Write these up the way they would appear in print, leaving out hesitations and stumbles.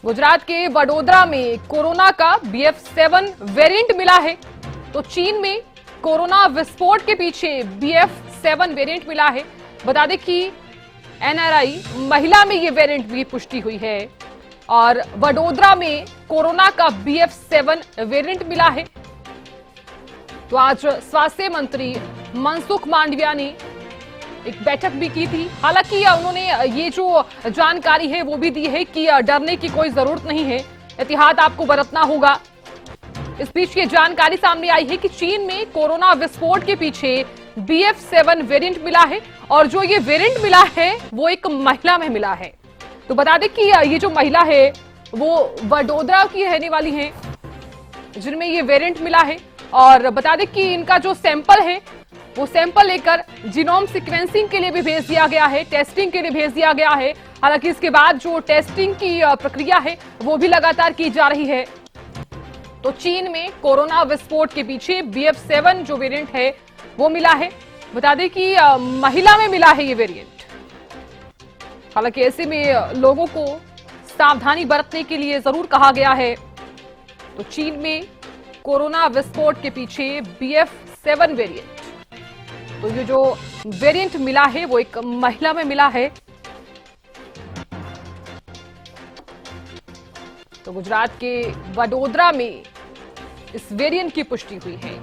गुजरात के वडोदरा में कोरोना का BF7 वेरिएंट मिला है। तो चीन में कोरोना विस्फोट के पीछे BF7 वेरिएंट मिला है। बता दें कि NRI महिला में ये वेरिएंट की पुष्टि हुई है और वडोदरा में कोरोना का BF7 वेरिएंट मिला है। तो आज स्वास्थ्य मंत्री मनसुख मांडविया ने एक बैठक भी की थी। हालांकि उन्होंने ये जो जानकारी है वो भी दी है कि डरने की कोई जरूरत नहीं है, एहतियात आपको बरतना होगा। इस बीच ये जानकारी सामने आई है कि चीन में कोरोना विस्फोट के पीछे BF7 वेरिएंट मिला है और जो ये वेरिएंट मिला है वो एक महिला में मिला है। तो बता दें कि ये जो महिला है वो वडोदरा की रहने वाली है जिनमें ये वेरिएंट मिला है। और बता दें कि इनका जो सैंपल है वो सैंपल लेकर जीनोम सीक्वेंसिंग के लिए भी भेज दिया गया है, टेस्टिंग के लिए भेज दिया गया है। हालांकि इसके बाद जो टेस्टिंग की प्रक्रिया है वो भी लगातार की जा रही है। तो चीन में कोरोना विस्फोट के पीछे BF7 जो वेरिएंट है वो मिला है। बता दें कि महिला में मिला है ये वेरिएंट। हालांकि ऐसे में लोगों को सावधानी बरतने के लिए जरूर कहा गया है। तो चीन में कोरोना विस्फोट के पीछे BF7 वेरिएंट, तो ये जो वेरिएंट मिला है वो एक महिला में मिला है। तो गुजरात के वडोदरा में इस वेरिएंट की पुष्टि हुई है।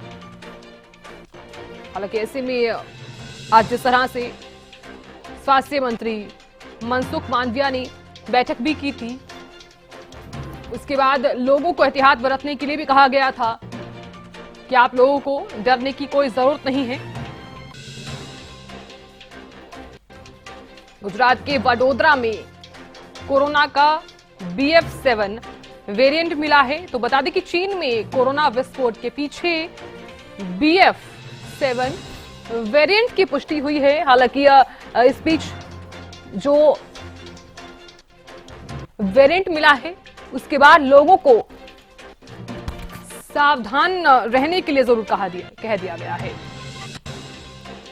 हालांकि ऐसे में आज जिस तरह से स्वास्थ्य मंत्री मनसुख मांडविया ने बैठक भी की थी, उसके बाद लोगों को एहतियात बरतने के लिए भी कहा गया था कि आप लोगों को डरने की कोई जरूरत नहीं है। गुजरात के वडोदरा में कोरोना का BF7 वेरिएंट मिला है। तो बता दें कि चीन में कोरोना विस्फोट के पीछे BF7 वेरिएंट की पुष्टि हुई है। हालांकि इस बीच जो वेरिएंट मिला है उसके बाद लोगों को सावधान रहने के लिए जरूर कह दिया गया है।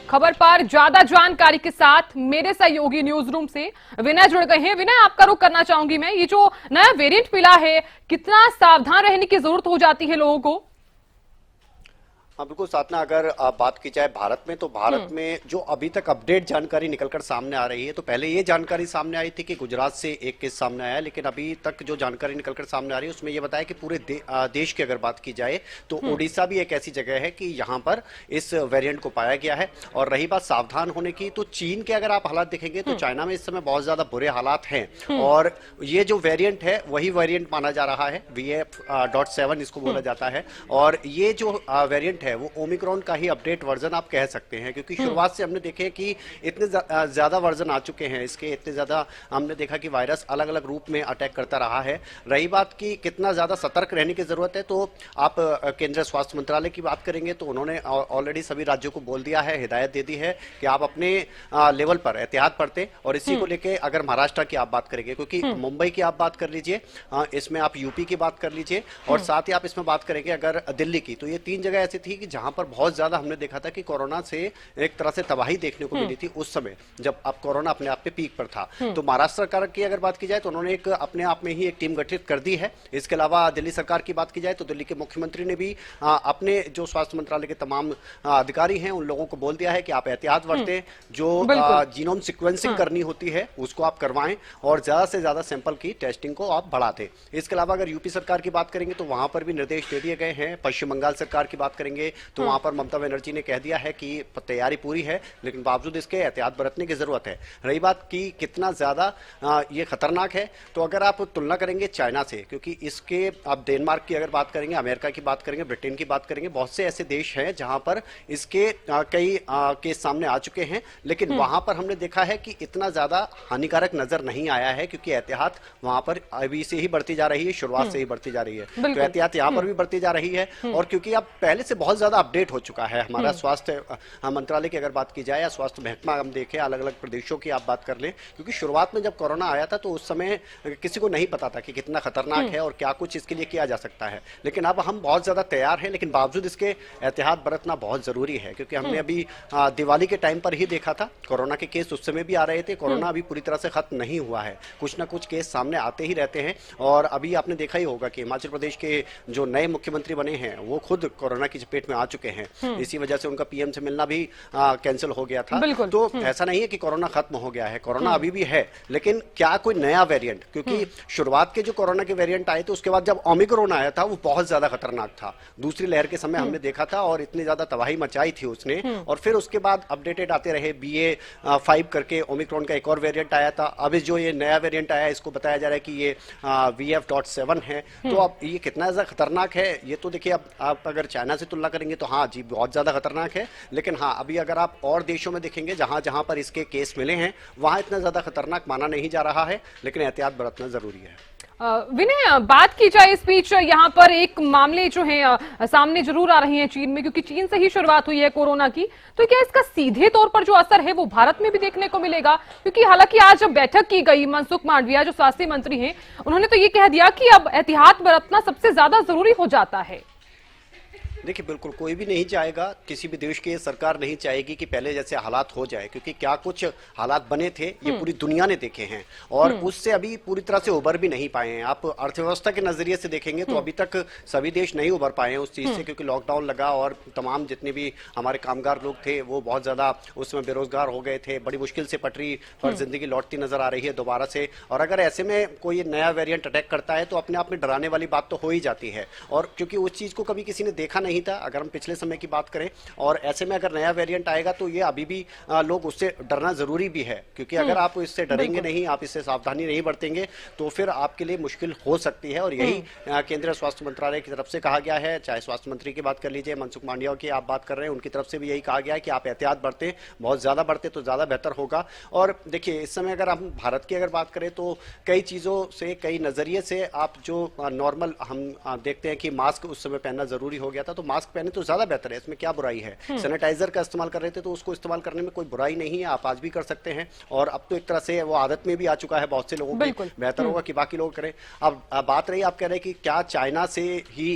खबर पर ज्यादा जानकारी के साथ मेरे सहयोगी न्यूज रूम से विनय जुड़ गए हैं। विनय, आपका रुख करना चाहूंगी मैं, ये जो नया वेरिएंट मिला है कितना सावधान रहने की जरूरत हो जाती है लोगों को? हाँ बिल्कुल साधना, अगर बात की जाए भारत में तो भारत में जो अभी तक अपडेट जानकारी निकलकर सामने आ रही है, तो पहले ये जानकारी सामने आई थी कि गुजरात से एक केस सामने आया, लेकिन अभी तक जो जानकारी निकलकर सामने आ रही है उसमें ये बताया कि पूरे देश की अगर बात की जाए तो ओडिशा भी एक ऐसी जगह है कि यहाँ पर इस वेरिएंट को पाया गया है। और रही बात सावधान होने की, तो चीन के अगर आप हालात देखेंगे तो चाइना में इस समय बहुत ज्यादा बुरे हालात हैं और ये जो वेरिएंट है वही वेरिएंट माना जा रहा है, BF.7 इसको बोला जाता है। और ये जो वेरिएंट है वो ओमिक्रॉन का ही अपडेट वर्जन आप कह सकते हैं, क्योंकि शुरुआत से हमने देखे कि इतने ज्यादा वर्जन आ चुके हैं इसके, इतने ज्यादा हमने देखा कि वायरस अलग अलग रूप में अटैक करता रहा है। रही बात की कितना ज्यादा सतर्क रहने की जरूरत है, तो आप केंद्रीय स्वास्थ्य मंत्रालय की बात करेंगे तो उन्होंने ऑलरेडी सभी राज्यों को बोल दिया है, हिदायत दे दी है कि आप अपने लेवल पर एहतियात बरतें। और इसी को लेकर अगर महाराष्ट्र की आप बात करेंगे, क्योंकि मुंबई की आप बात कर लीजिए, इसमें आप यूपी की बात कर लीजिए और साथ ही आप इसमें बात करेंगे अगर दिल्ली की, तो ये 3 जगह ऐसी थी कि जहां पर बहुत ज्यादा हमने देखा था कि कोरोना से एक तरह से तबाही देखने को मिली थी उस समय जब अब कोरोना अपने आप पे पीक पर था। तो महाराष्ट्र सरकार की अगर बात की जाए तो उन्होंने एक अपने आप में ही एक टीम गठित कर दी है। इसके अलावा दिल्ली सरकार की बात की जाए तो दिल्ली के मुख्यमंत्री ने भी अपने जो स्वास्थ्य मंत्रालय के तमाम अधिकारी हैं उन लोगों को बोल दिया है कि आप एहतियात बरतें, जो जीनोम सीक्वेंसिंग करनी होती है उसको आप करवाएं और ज्यादा से ज्यादा सैंपल की टेस्टिंग को आप बढ़ा दें। इसके अलावा अगर यूपी सरकार की बात करेंगे तो वहां पर भी निर्देश दे दिए गए हैं। पश्चिम बंगाल सरकार की बात करेंगे तो वहां पर ममता बनर्जी ने कह दिया है कि तैयारी पूरी है, लेकिन बावजूद इसके एहतियात बरतने की जरूरत है। रही बात की कितना ज्यादा ये खतरनाक है, तो अगर आप तुलना करेंगे चाइना से, क्योंकि इसके आप डेनमार्क की अगर बात करेंगे, अमेरिका की बात करेंगे, ब्रिटेन की बात करेंगे, बहुत से ऐसे देश हैं जहां पर इसके कई केस सामने आ चुके हैं, लेकिन वहां पर हमने देखा है कि इतना ज्यादा हानिकारक नजर नहीं आया है, क्योंकि एहतियात वहां पर अभी से ही बढ़ती जा रही है, शुरुआत से ही बढ़ती जा रही है। तो एहतियात यहां पर भी बढ़ती जा रही है। और क्योंकि अब पहले से बहुत बहुत ज्यादा अपडेट हो चुका है हमारा स्वास्थ्य मंत्रालय की अगर बात की जाए या स्वास्थ्य महकमा हम देखें, अलग अलग प्रदेशों की आप बात कर लें, क्योंकि शुरुआत में जब कोरोना आया था तो उस समय किसी को नहीं पता था कि कितना खतरनाक है और क्या कुछ इसके लिए किया जा सकता है। लेकिन अब हम बहुत ज्यादा तैयार हैं, लेकिन बावजूद इसके एहतियात बरतना बहुत जरूरी है, क्योंकि हमने अभी दिवाली के टाइम पर ही देखा था कोरोना के केस उस समय भी आ रहे थे। कोरोना अभी पूरी तरह से खत्म नहीं हुआ है, कुछ ना कुछ केस सामने आते ही रहते हैं। और अभी आपने देखा ही होगा कि हिमाचल प्रदेश के जो नए मुख्यमंत्री बने हैं वो खुद कोरोना की चपेट में आ चुके हैं। इसी वजह से उनका पीएम से मिलना भी कैंसिल हो गया था। तो ऐसा नहीं है कि कोरोना खत्म हो गया है, कोरोना अभी भी है, लेकिन क्या कोई नया वेरिएंट, क्योंकि शुरुआत के जो कोरोना के वेरिएंट आए थे उसके बाद जब ओमिक्रॉन आया था वो बहुत ज्यादा खतरनाक था। दूसरी लहर के समय हमने देखा था और इतनी ज्यादा तबाही मचाई थी उसने। और फिर उसके बाद अपडेटेड आते रहे, BA.5 करके ओमिक्रॉन का एक और वेरिएंट आया था। अब जो ये नया वेरिएंट आया इसको बताया जा रहा है कि ये VF.7 है। तो अब ये कितना ज्यादा खतरनाक है ये तो देखिए, अब आप अगर चाइना से तुलना करेंगे तो हाँ जी बहुत ज्यादा खतरनाक है, लेकिन हाँ अभी अगर आप और देशों में देखेंगे जहां जहां पर इसके केस मिले हैं वहां इतना ज्यादा खतरनाक माना नहीं जा रहा है, लेकिन एहतियात बरतना जरूरी है। विनय, बात की जाए इस बीच यहाँ पर एक मामले जो हैं सामने जरूर आ रहे हैं चीन में, क्योंकि चीन से ही शुरुआत हुई है कोरोना की। तो क्या इसका सीधे तौर पर जो असर है वो भारत में भी देखने को मिलेगा? क्योंकि हालांकि आज जब बैठक की गई, मनसुख मांडविया जो स्वास्थ्य मंत्री हैं उन्होंने तो ये कह दिया कि अब एहतियात बरतना सबसे ज्यादा जरूरी हो जाता है। देखिए बिल्कुल कोई भी नहीं चाहेगा, किसी भी देश की सरकार नहीं चाहेगी कि पहले जैसे हालात हो जाए, क्योंकि क्या कुछ हालात बने थे ये पूरी दुनिया ने देखे हैं और उससे अभी पूरी तरह से उबर भी नहीं पाए हैं। आप अर्थव्यवस्था के नजरिए से देखेंगे तो अभी तक सभी देश नहीं उबर पाए हैं उस चीज से, क्योंकि लॉकडाउन लगा और तमाम जितने भी हमारे कामगार लोग थे वो बहुत ज्यादा उसमें बेरोजगार हो गए थे। बड़ी मुश्किल से पटरी पर जिंदगी लौटती नजर आ रही है दोबारा से। और अगर ऐसे में कोई नया वेरिएंट अटैक करता है तो अपने आप में डराने वाली बात तो हो ही जाती है, और क्योंकि उस चीज को कभी किसी ने देखा नहीं था अगर हम पिछले समय की बात करें। और ऐसे में अगर नया वेरिएंट आएगा तो ये अभी भी लोग उससे डरना जरूरी भी है, क्योंकि अगर आप इससे डरेंगे नहीं, आप इससे सावधानी नहीं बरतेंगे तो फिर आपके लिए मुश्किल हो सकती है। और यही केंद्रीय स्वास्थ्य मंत्रालय की तरफ से कहा गया है, चाहे स्वास्थ्य मंत्री की बात कर लीजिए, मनसुख मांडविया की आप बात कर रहे हैं, उनकी तरफ से भी यही कहा गया है कि आप एहतियात बरतें, बहुत ज्यादा बरते तो ज्यादा बेहतर होगा। और देखिए इस समय अगर हम भारत की अगर बात करें तो कई चीजों से, कई नजरिए से आप जो नॉर्मल हम देखते हैं कि मास्क उस समय पहनना जरूरी हो गया था, तो मास्क पहने तो ज्यादा बेहतर है, इसमें क्या बुराई है। सैनिटाइजर का इस्तेमाल कर रहे थे तो उसको इस्तेमाल करने में कोई बुराई नहीं है, आप आज भी कर सकते हैं। और अब तो एक तरह से वो आदत में भी आ चुका है बहुत से लोगों की, बेहतर होगा कि बाकी लोग करें। अब बात रही, आप कह रहे हैं कि क्या चाइना से ही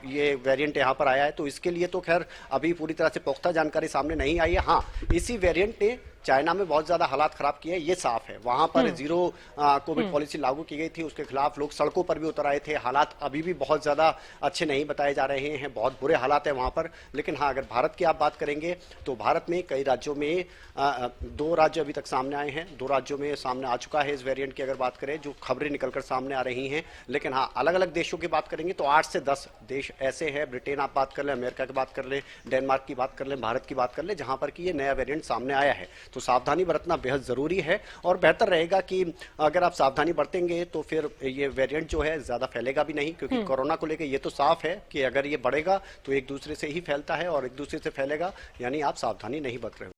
ये वेरिएंट यहाँ पर आया है, तो इसके लिए तो खैर अभी पूरी तरह से पुख्ता जानकारी सामने नहीं आई है। हाँ, इसी वेरिएंट ने चाइना में बहुत ज्यादा हालात खराब किए, ये साफ है। वहां पर जीरो कोविड पॉलिसी लागू की गई थी, उसके खिलाफ लोग सड़कों पर भी उतर आए थे। हालात अभी भी बहुत ज्यादा अच्छे नहीं बताए जा रहे हैं, बहुत बुरे हालात है वहां पर। लेकिन हाँ, अगर भारत की आप बात करेंगे तो भारत में कई राज्यों में 2 राज्य अभी तक सामने आए हैं, 2 राज्यों में सामने आ चुका है इस वेरिएंट की अगर बात करें, जो खबरें निकलकर सामने आ रही हैं। लेकिन हाँ, अलग अलग देशों की बात करेंगे तो 8 से 10 देश ऐसे हैं, ब्रिटेन आप बात कर लें, अमेरिका की बात कर लें, डेनमार्क की बात कर लें, भारत की बात कर लें, जहां पर कि ये नया वेरिएंट सामने आया है। तो सावधानी बरतना बेहद जरूरी है और बेहतर रहेगा कि अगर आप सावधानी बरतेंगे तो फिर ये वेरिएंट जो है ज्यादा फैलेगा भी नहीं, क्योंकि कोरोना को लेकर ये तो साफ है कि अगर ये बढ़ेगा तो एक दूसरे से ही फैलता है और एक दूसरे से फैलेगा, यानी आप सावधानी नहीं बरत रहे हो।